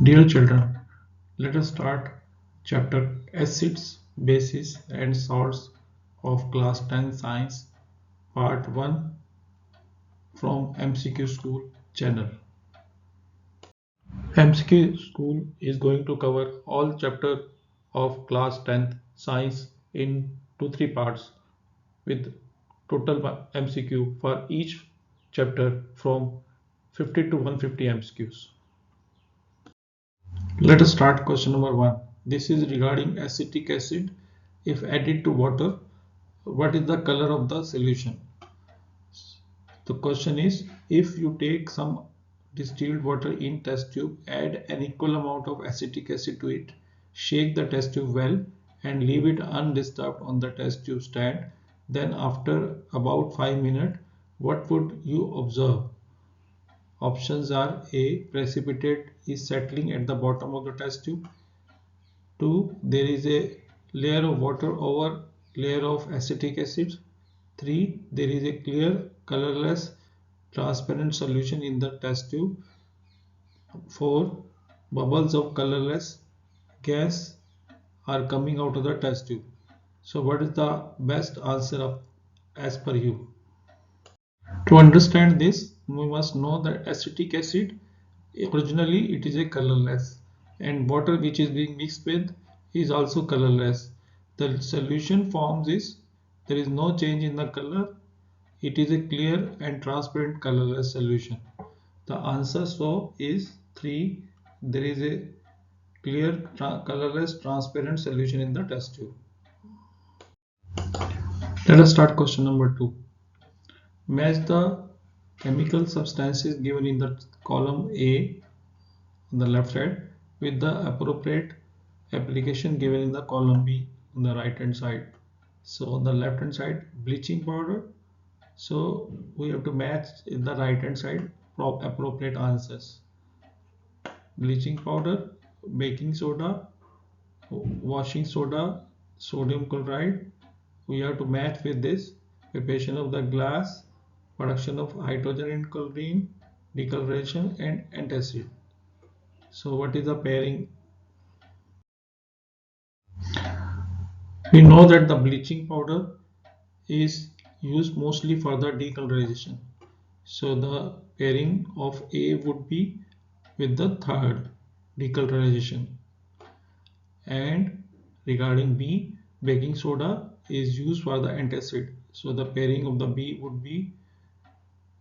Dear children, let us start chapter Acids, Bases and Salts of Class 10 Science Part 1 from MCQ School channel. MCQ School is going to cover all chapter of Class 10th Science in 2-3 parts with total MCQ for each chapter from 50 to 150 MCQs. Let us start question number 1. This is regarding acetic acid. If added to water, what is the color of the solution? The question is, if you take some distilled water in test tube, add an equal amount of acetic acid to it, shake the test tube well and leave it undisturbed on the test tube stand, then after about 5 minutes, what would you observe? Options are A. Precipitate is settling at the bottom of the test tube. 2. There is a layer of water over layer of acetic acid. 3. There is a clear, colorless, transparent solution in the test tube. 4. Bubbles of colorless gas are coming out of the test tube. So what is the best answer as per you? To understand this, we must know that acetic acid, originally it is a colorless, and water which is being mixed with is also colorless. The solution forms is, there is no change in the color, it is a clear and transparent colorless solution. The answer so is 3. There is a clear, colorless, transparent solution in the test tube. Let us start question number 2. Match the chemical substances given in the column A on the left side with the appropriate application given in the column B on the right hand side. So on the left hand side, bleaching powder. So we have to match in the right hand side appropriate answers. Bleaching powder, baking soda, washing soda, sodium chloride. We have to match with this: preparation of the glass, production of hydrogen and chlorine, decoloration and antacid. So what is the pairing? We know that the bleaching powder is used mostly for the decolorization. So the pairing of A would be with the third, decolorization. And regarding B, baking soda is used for the antacid. So the pairing of the B would be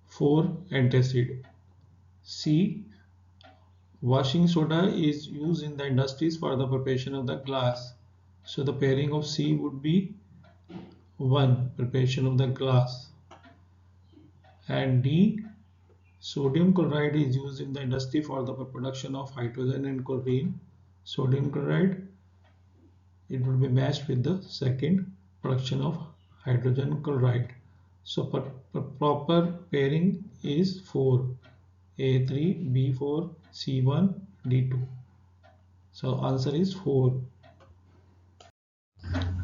4, antacid. C, washing soda is used in the industries for the preparation of the glass. So the pairing of C would be 1, preparation of the glass. And D, sodium chloride is used in the industry for the production of hydrogen and chlorine. Sodium chloride, it will be matched with the second, production of hydrogen chloride. So proper pairing is 4, A3, B4, C1, D2. So answer is 4.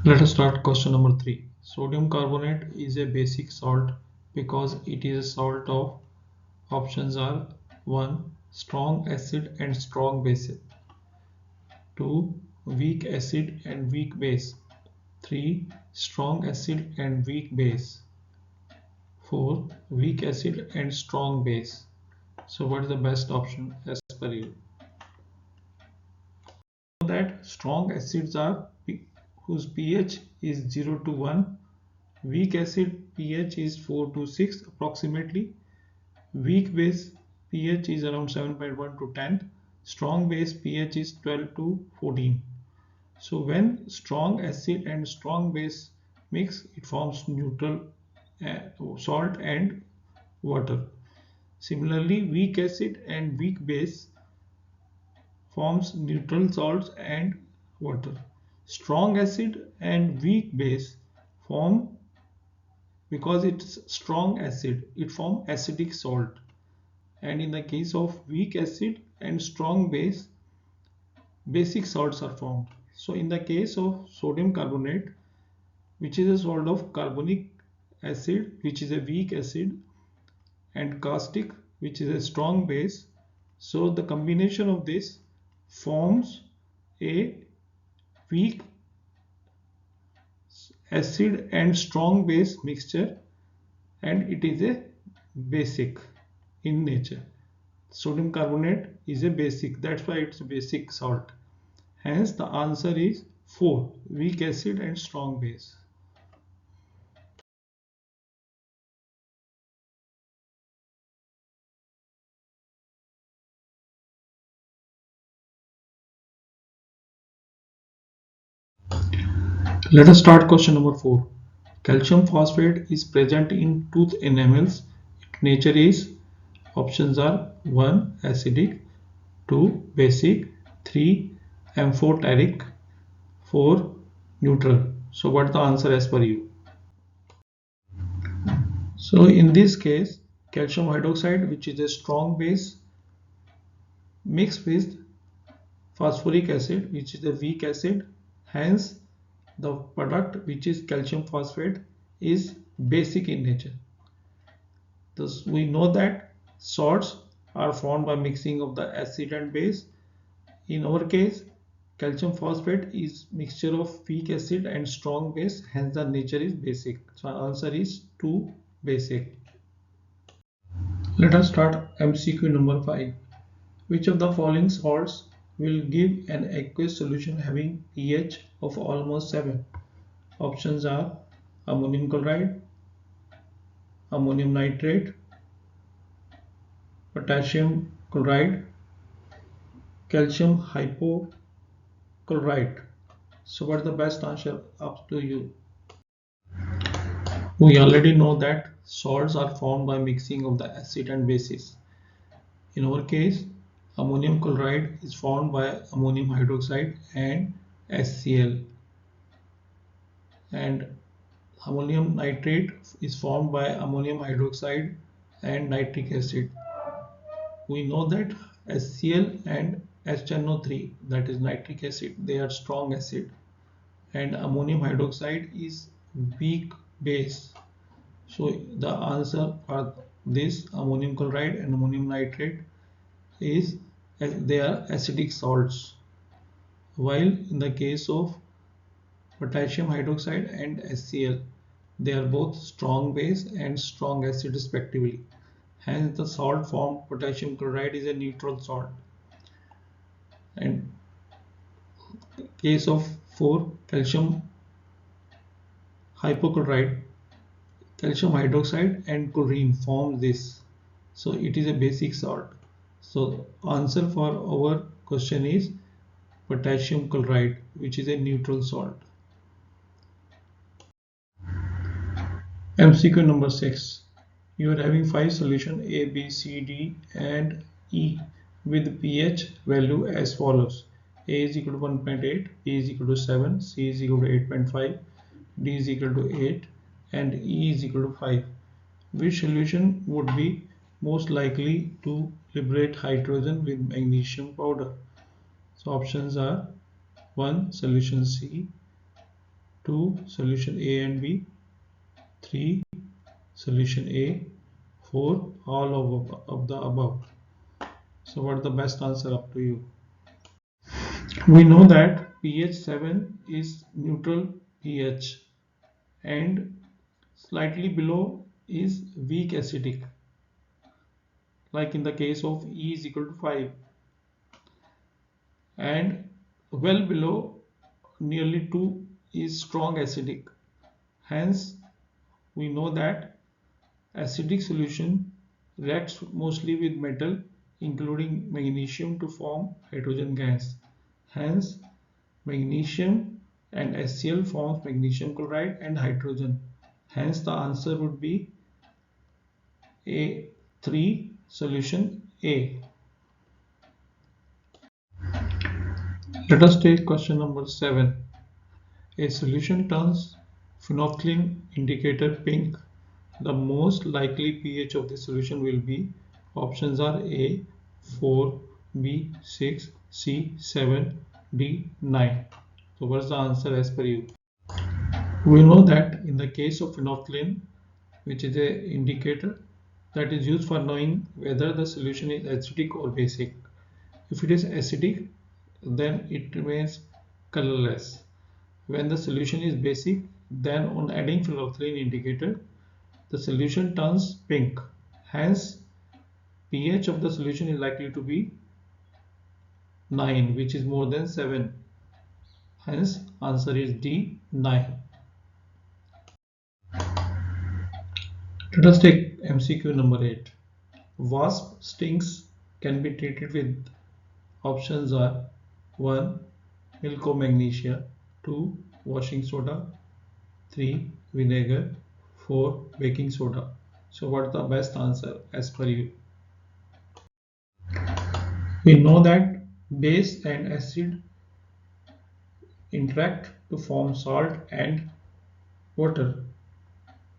Let us start question number 3. Sodium carbonate is a basic salt because it is a salt of, options are 1, strong acid and strong base, 2, weak acid and weak base, 3, strong acid and weak base, 4, weak acid and strong base. So what is the best option as per you? That strong acids are whose pH is 0 to 1, weak acid pH is 4 to 6 approximately, weak base pH is around 7.1 to 10, strong base pH is 12 to 14. So when strong acid and strong base mix, it forms neutral salt and water. Similarly, weak acid and weak base forms neutral salts and water. Strong acid and weak base form, because it's strong acid, it forms acidic salt. And in the case of weak acid and strong base, basic salts are formed. So in the case of sodium carbonate, which is a salt of carbonic acid, which is a weak acid, and caustic, which is a strong base, so the combination of this forms a weak acid and strong base mixture, and it is a basic in nature. Sodium carbonate is a basic, that's why it's a basic salt. Hence the answer is 4, weak acid and strong base. Let us start question number 4. Calcium phosphate is present in tooth enamels. Its nature is, options are 1 acidic, 2 basic, 3 amphoteric, 4 neutral. So what is the answer as per you? So in this case, calcium hydroxide, which is a strong base, mixed with phosphoric acid, which is a weak acid. Hence the product, which is calcium phosphate, is basic in nature. Thus we know that salts are formed by mixing of the acid and base. In our case, calcium phosphate is mixture of weak acid and strong base, hence the nature is basic. So answer is 2 basic. Let us start MCQ number 5. Which of the following salts will give an aqueous solution having pH of almost 7? Options are ammonium chloride, ammonium nitrate, potassium chloride, calcium hypochlorite. So what is the best answer up to you? We already know that salts are formed by mixing of the acid and bases. In our case, ammonium chloride is formed by ammonium hydroxide and HCl, and ammonium nitrate is formed by ammonium hydroxide and nitric acid. We know that HCl and HNO3, that is nitric acid, they are strong acid, and ammonium hydroxide is weak base. So the answer for this ammonium chloride and ammonium nitrate is they are acidic salts, while in the case of potassium hydroxide and HCl, they are both strong base and strong acid respectively. Hence the salt formed potassium chloride is a neutral salt. And case of 4 calcium hypochlorite, calcium hydroxide and chlorine form this, so it is a basic salt. So answer for our question is potassium chloride, which is a neutral salt. MCQ number 6. You are having 5 solutions A, B, C, D and E with pH value as follows. A is equal to 1.8, B is equal to 7, C is equal to 8.5, D is equal to 8 and E is equal to 5. Which solution would be most likely to liberate hydrogen with magnesium powder? So options are 1 solution C, 2 solution A and B, 3 solution A, 4 all of the above. So what is the best answer up to you? We know that pH 7 is neutral pH and slightly below is weak acidic, like in the case of E is equal to 5, and well below nearly 2 is strong acidic. Hence we know that acidic solution reacts mostly with metal including magnesium to form hydrogen gas. Hence magnesium and HCl forms magnesium chloride and hydrogen. Hence the answer would be A3 solution A. Let us take question number 7. A solution turns phenolphthalein indicator pink. The most likely pH of the solution will be, options are A 4, B 6, C 7, D 9. So what is the answer as per you? We know that in the case of phenolphthalein, which is a indicator that is used for knowing whether the solution is acidic or basic. If it is acidic, then it remains colorless. When the solution is basic, then on adding phenolphthalein indicator, the solution turns pink. Hence, pH of the solution is likely to be 9, which is more than 7. Hence, answer is D, 9. Let us take MCQ number 8. Wasp stings can be treated with options are 1. Milk of magnesia, 2. Washing soda, 3. Vinegar, 4. Baking soda. So what is the best answer as per you? We know that base and acid interact to form salt and water.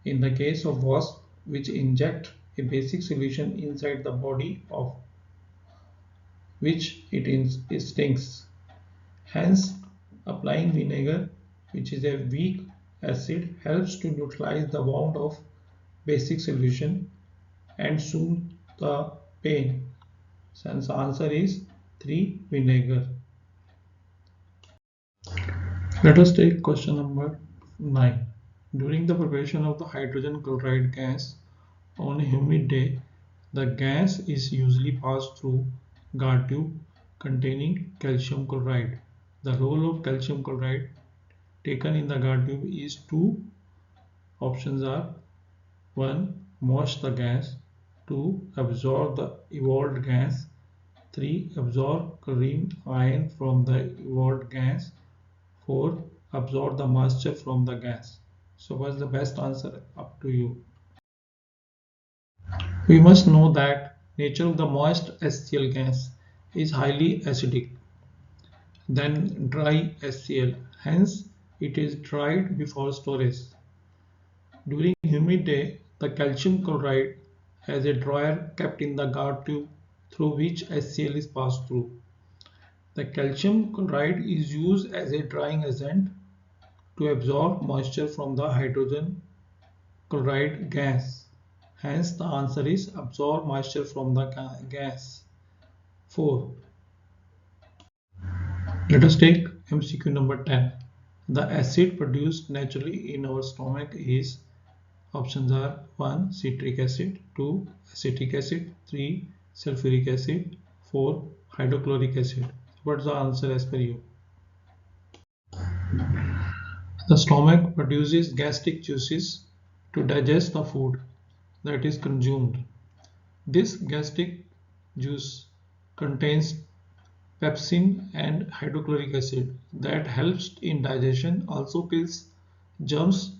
In the case of wasp, which inject a basic solution inside the body of which it stings. Hence, applying vinegar, which is a weak acid, helps to neutralize the wound of basic solution and soothe the pain. Hence, the answer is 3. Vinegar. Let us take question number 9. During the preparation of the hydrogen chloride gas on a humid day, the gas is usually passed through guard tube containing calcium chloride. The role of calcium chloride taken in the guard tube is 2. Options are 1. Wash the gas, 2. Absorb the evolved gas, 3. Absorb chlorine ion from the evolved gas, 4. Absorb the moisture from the gas. So what's the best answer? Up to you. We must know that nature of the moist HCl gas is highly acidic than dry HCl. Hence, it is dried before storage. During humid day, the calcium chloride has a dryer kept in the guard tube through which HCl is passed through. The calcium chloride is used as a drying agent to absorb moisture from the hydrogen chloride gas. Hence, the answer is absorb moisture from the gas. 4. Let us take MCQ number 10. The acid produced naturally in our stomach is, options are 1. Citric acid, 2. Acetic acid, 3. Sulfuric acid, 4. Hydrochloric acid. What's the answer as per you? The stomach produces gastric juices to digest the food that is consumed. This gastric juice contains pepsin and hydrochloric acid that helps in digestion, also kills germs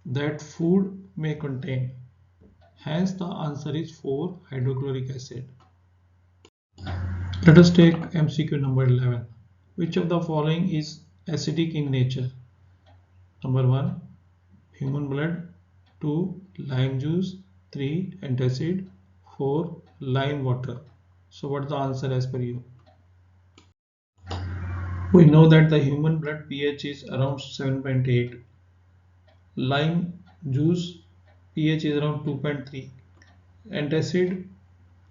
that food may contain. Hence, the answer is 4. Hydrochloric acid. Let us take MCQ number 11. Which of the following is acidic in nature? Number 1. Human blood, 2. Lime juice, 3. Antacid, 4. Lime water. So what is the answer as per you? We know that the human blood pH is around 7.8. Lime juice pH is around 2.3. Antacid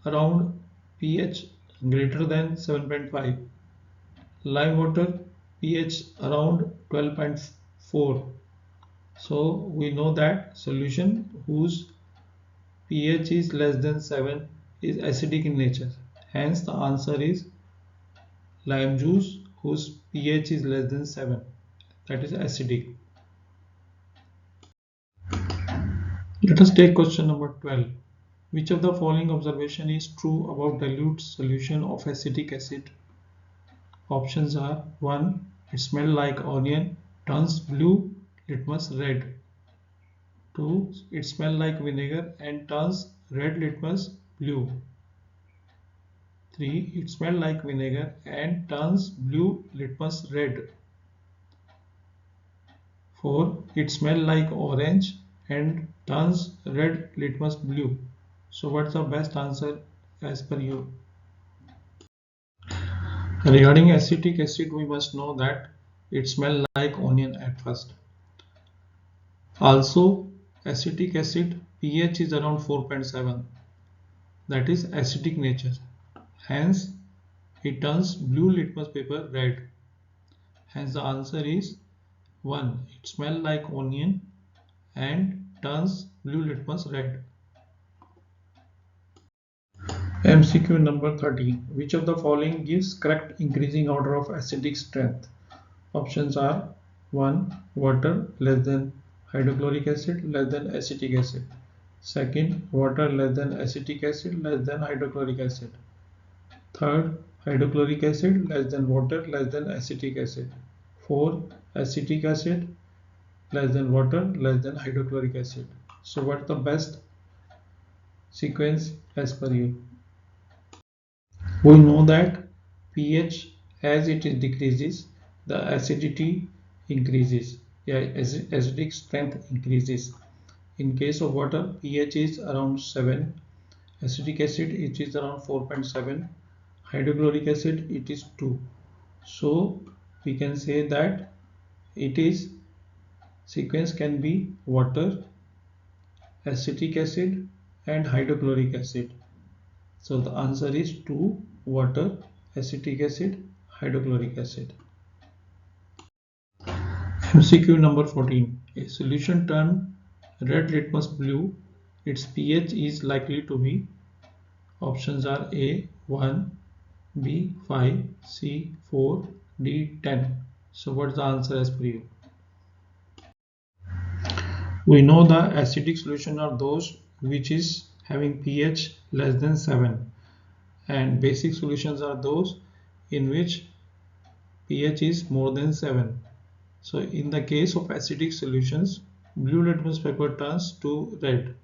around pH greater than 7.5. Lime water pH around 12.4. So we know that solution whose pH is less than 7 is acidic in nature. Hence the answer is lime juice whose pH is less than 7, that is acidic. Let us take question number 12. Which of the following observation is true about dilute solution of acetic acid? Options are 1. It smells like onion, turns blue, litmus red. 2. It smells like vinegar and turns red litmus blue. 3. It smells like vinegar and turns blue litmus red. 4. It smells like orange and turns red litmus blue. So what's the best answer as per you? Regarding acetic acid, we must know that it smells like onion at first. Also, acetic acid pH is around 4.7, that is acidic nature. Hence, it turns blue litmus paper red. Hence the answer is 1. It smells like onion and turns blue litmus red. MCQ number 13. Which of the following gives correct increasing order of acidic strength? Options are 1. Water less than hydrochloric acid less than acetic acid. Second, water less than acetic acid less than hydrochloric acid. Third, hydrochloric acid less than water less than acetic acid. 4. Acetic acid less than water less than hydrochloric acid. So what's the best sequence as per you? We know that pH as it decreases, the acidity increases. Yeah, acidic strength increases. In case of water, pH is around 7. Acetic acid it is around 4.7. Hydrochloric acid it is 2. So we can say that it is sequence can be water, acetic acid and hydrochloric acid. So the answer is 2. Water, acetic acid, hydrochloric acid. MCQ number 14. A solution turn red litmus blue. Its pH is likely to be. Options are A 1, B 5, C 4, D 10. So what's the answer as per you? We know the acidic solution are those which is having pH less than 7, and basic solutions are those in which pH is more than 7. So in the case of acidic solutions, blue litmus paper turns to red.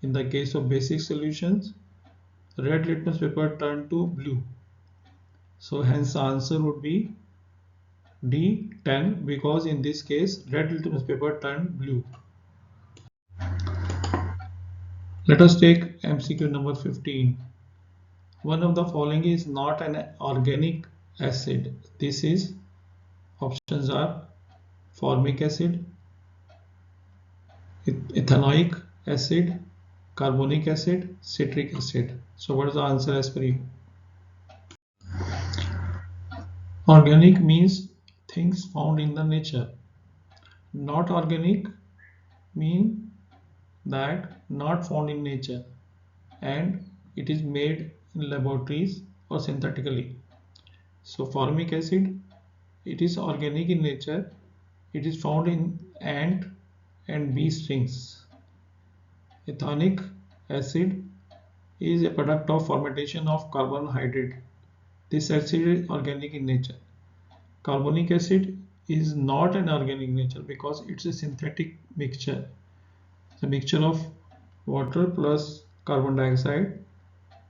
In the case of basic solutions, red litmus paper turn to blue. So hence the answer would be D 10, because in this case red litmus paper turned blue. Let us take MCQ number 15. One of the following is not an organic acid. This is, options are formic acid, ethanoic acid, carbonic acid, citric acid. So what is the answer as per you? Organic means things found in the nature. Not organic mean that not found in nature and it is made in laboratories or synthetically. So formic acid, it is organic in nature. It is found in ant and bee stings. Ethanoic acid is a product of fermentation of carbon hydrate. This acid is organic in nature. Carbonic acid is not an organic nature because it's a synthetic mixture. It's a mixture of water plus carbon dioxide.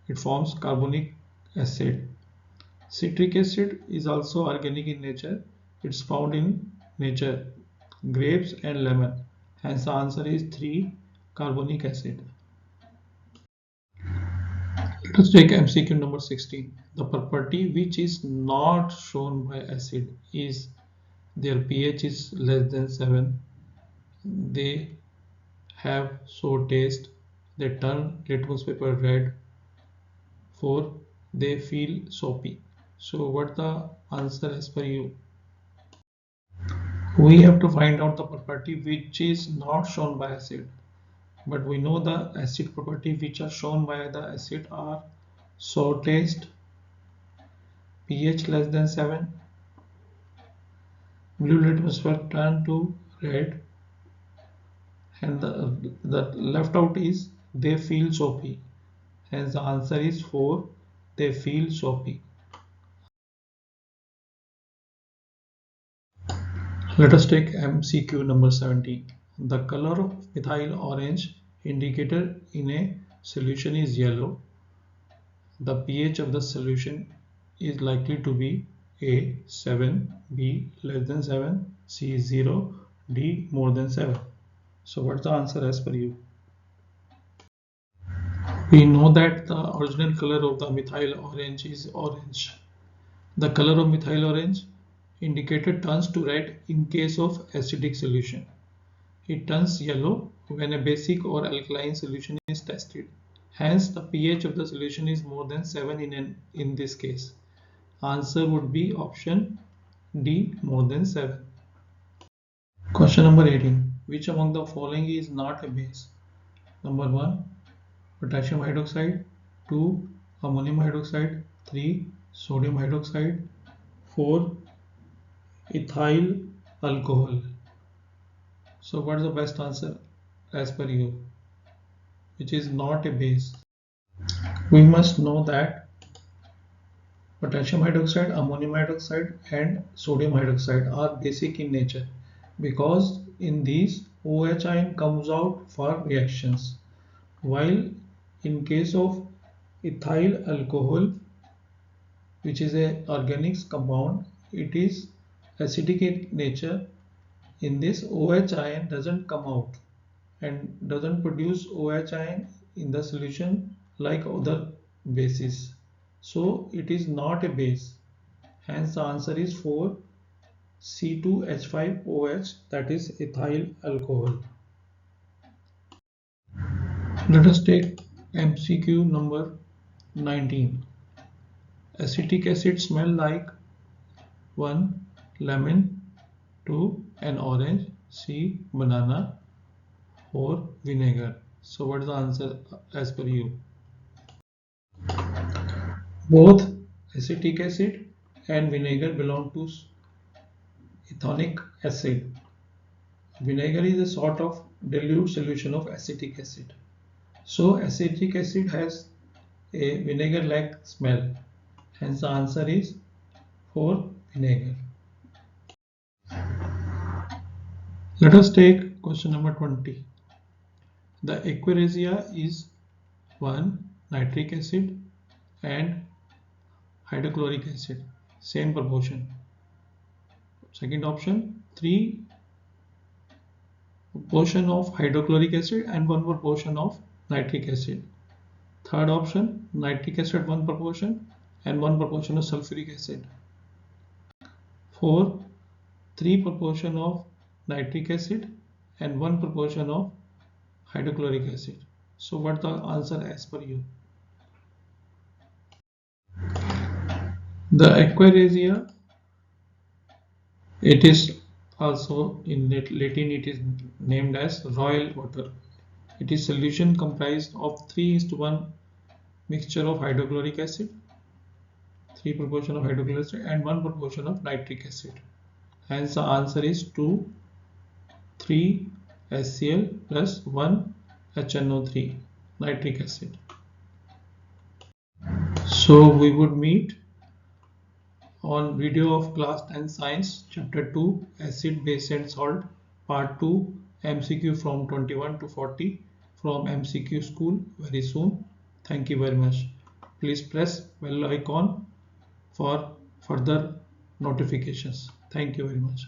It forms carbonic acid. Citric acid is also organic in nature. It's found in nature, grapes and lemon. Hence the answer is 3, carbonic acid. Let us take MCQ number 16. The property which is not shown by acid is their pH is less than 7. They have sour taste. They turn litmus paper red. 4. They feel soapy. So what the answer as per you? We have to find out the property which is not shown by acid. But we know the acid property which are shown by the acid are sour taste, pH less than 7, blue litmus paper turn to red, and the left out is they feel soapy. Hence the answer is 4, they feel soapy. Let us take MCQ number 17. The color of methyl orange indicator in a solution is yellow. The pH of the solution is likely to be A 7, B less than 7, C 0, D more than 7. So what's the answer as per you? We know that the original color of the methyl orange is orange. The color of methyl orange indicator turns to red in case of acidic solution. It turns yellow when a basic or alkaline solution is tested. Hence, the pH of the solution is more than 7 in this case. Answer would be option D, more than 7. Question number 18. Which among the following is not a base? Number 1, potassium hydroxide. 2, ammonium hydroxide. 3, sodium hydroxide. 4, ethyl alcohol. So what is the best answer as per you? Which is not a base? We must know that potassium hydroxide, ammonium hydroxide and sodium hydroxide are basic in nature, because in these OH ion comes out for reactions, while in case of ethyl alcohol, which is a organic compound, it is acidic in nature. In this, OH ion doesn't come out and doesn't produce OH ion in the solution like other bases. So it is not a base. Hence the answer is 4, C2H5OH, that is ethyl alcohol. Let us take MCQ number 19. Acetic acid smell like 1, lemon. 2, an orange. C, banana. 4, vinegar. So what is the answer as per you? Both acetic acid and vinegar belong to ethanoic acid. Vinegar is a sort of dilute solution of acetic acid. So acetic acid has a vinegar-like smell. Hence the answer is 4, vinegar. Let us take question number 20. The aquaresia is 1, nitric acid and hydrochloric acid, same proportion. Second option, 3 proportion of hydrochloric acid and 1 proportion of nitric acid. Third option, nitric acid 1 proportion and 1 proportion of sulfuric acid. 4, 3 proportion of nitric acid and 1 proportion of hydrochloric acid. So what the answer as per you? The aquaresia, it is also in Latin it is named as royal water. It is solution comprised of 3:1 mixture of hydrochloric acid, 3 proportion of hydrochloric acid and 1 proportion of nitric acid. Hence the answer is 2, 3 HCl plus 1 HNO3 nitric acid. So we would meet on video of class 10 science chapter 2 acid, base and salt, part 2, MCQ from 21 to 40 from MCQ School very soon. Thank you very much. Please press bell icon for further notifications. Thank you very much.